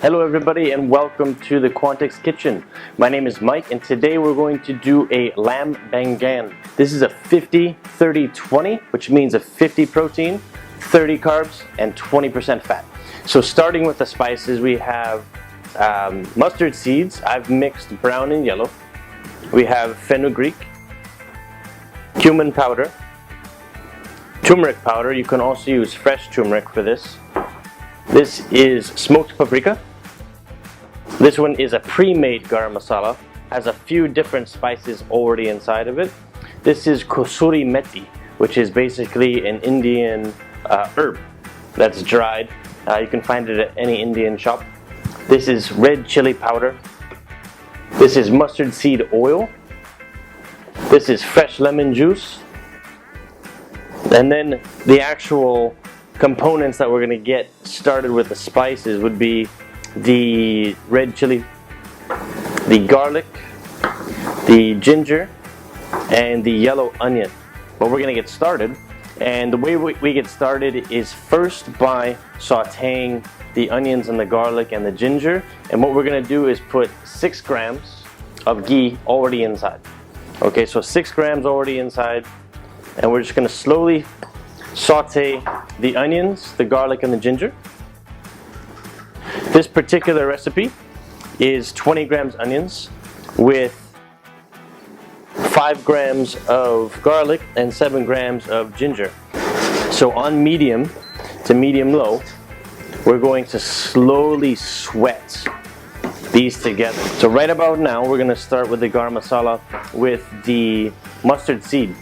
Hello everybody and welcome to the Quantics kitchen. My name is Mike and today we're going to do a Lamb Baingan. This is a 50-30-20, which means a 50 protein, 30 carbs, and 20% fat. So starting with the spices, we have mustard seeds. I've mixed brown and yellow. We have fenugreek, cumin powder, turmeric powder. You can also use fresh turmeric for this. This is smoked paprika. This one is a pre-made garam masala, has a few different spices already inside of it. This is kasuri methi, which is basically an Indian herb that's dried. You can find it at any Indian shop. This is red chili powder. This is mustard seed oil. This is fresh lemon juice. And then the actual components that we're going to get started with the spices would be the red chili, the garlic, the ginger, and the yellow onion. But we're going to get started, and the way we get started is first by sauteing the onions and the garlic and the ginger. And what we're going to do is put 6 grams of ghee already inside. Okay, so 6 grams already inside, and we're just going to slowly saute the onions, the garlic, and the ginger. This particular recipe is 20 grams onions with 5 grams of garlic and 7 grams of ginger. So on medium to medium-low, we're going to slowly sweat these together. So right about now, we're going to start with the garam masala with the mustard seed.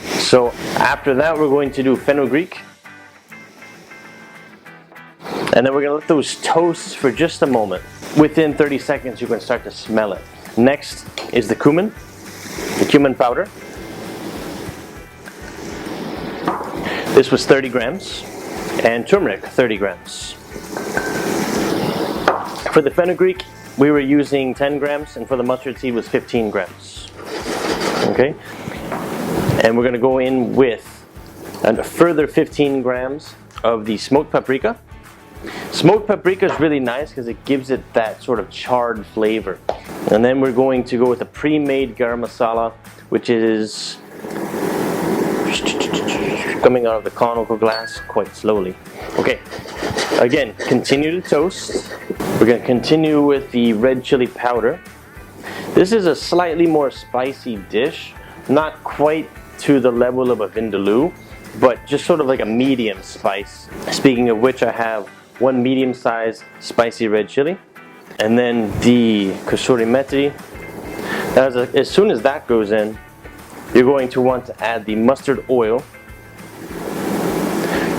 So after that, we're going to do fenugreek. And then we're going to let those toast for just a moment. Within 30 seconds, you can start to smell it. Next is the cumin powder. This was 30 grams. And turmeric, 30 grams. For the fenugreek, we were using 10 grams, and for the mustard seed was 15 grams. Okay? And we're going to go in with a further 15 grams of the smoked paprika. Smoked paprika is really nice because it gives it that sort of charred flavor. And then we're going to go with a pre-made garam masala, which is coming out of the conical glass quite slowly. Okay, again, continue to toast. We're going to continue with the red chili powder. This is a slightly more spicy dish, not quite to the level of a vindaloo, but just sort of like a medium spice. Speaking of which, I have 1 medium-sized spicy red chili, and then the kasuri methi. As soon as that goes in, you're going to want to add the mustard oil,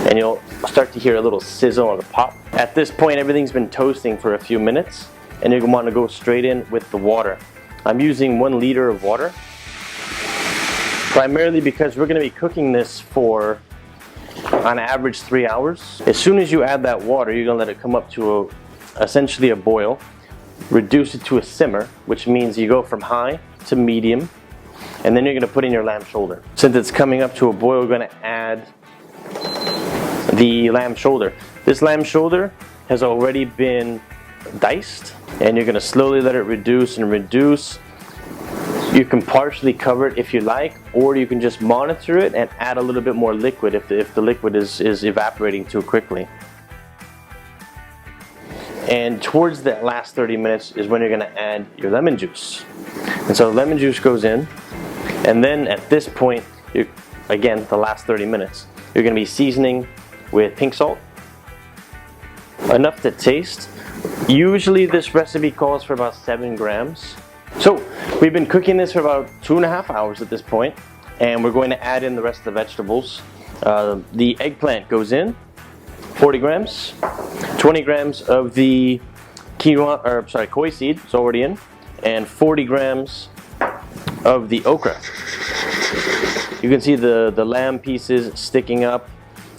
and you'll start to hear a little sizzle or a pop. At this point, everything's been toasting for a few minutes, and you're going to want to go straight in with the water. I'm using 1 liter of water, primarily because we're going to be cooking this for on average 3 hours. As soon as you add that water, you're going to let it come up to essentially a boil. Reduce it to a simmer, which means you go from high to medium, and then you're going to put in your lamb shoulder. Since it's coming up to a boil, we're going to add the lamb shoulder. This lamb shoulder has already been diced, and you're going to slowly let it reduce and reduce. You can partially cover it if you like, or you can just monitor it and add a little bit more liquid if the liquid is evaporating too quickly. And towards the last 30 minutes is when you're going to add your lemon juice. And so lemon juice goes in, and then at this point, again, the last 30 minutes, you're going to be seasoning with pink salt, enough to taste. Usually this recipe calls for about 7 grams. So we've been cooking this for about 2.5 hours at this point, and we're going to add in the rest of the vegetables. The eggplant goes in, 40 grams, 20 grams of the koi seed is already in, and 40 grams of the okra. You can see the lamb pieces sticking up,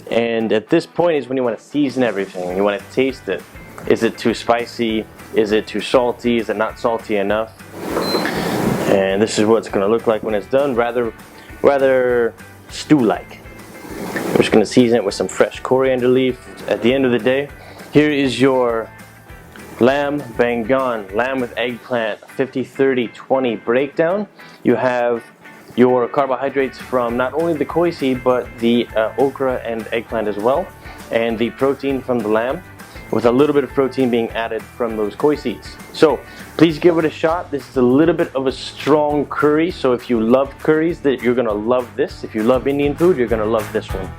and at this point is when you want to season everything. You want to taste it. Is it too spicy? Is it too salty? Is it not salty enough? And this is what it's going to look like when it's done, rather stew-like. We're just going to season it with some fresh coriander leaf. At the end of the day, here is your Lamb Baingan, lamb with eggplant, 50-30-20 breakdown. You have your carbohydrates from not only the koi seed but the okra and eggplant as well, and the protein from the lamb, with a little bit of protein being added from those koi seeds. So please give it a shot. This is a little bit of a strong curry, so if you love curries, you're gonna love this. If you love Indian food, you're gonna love this one.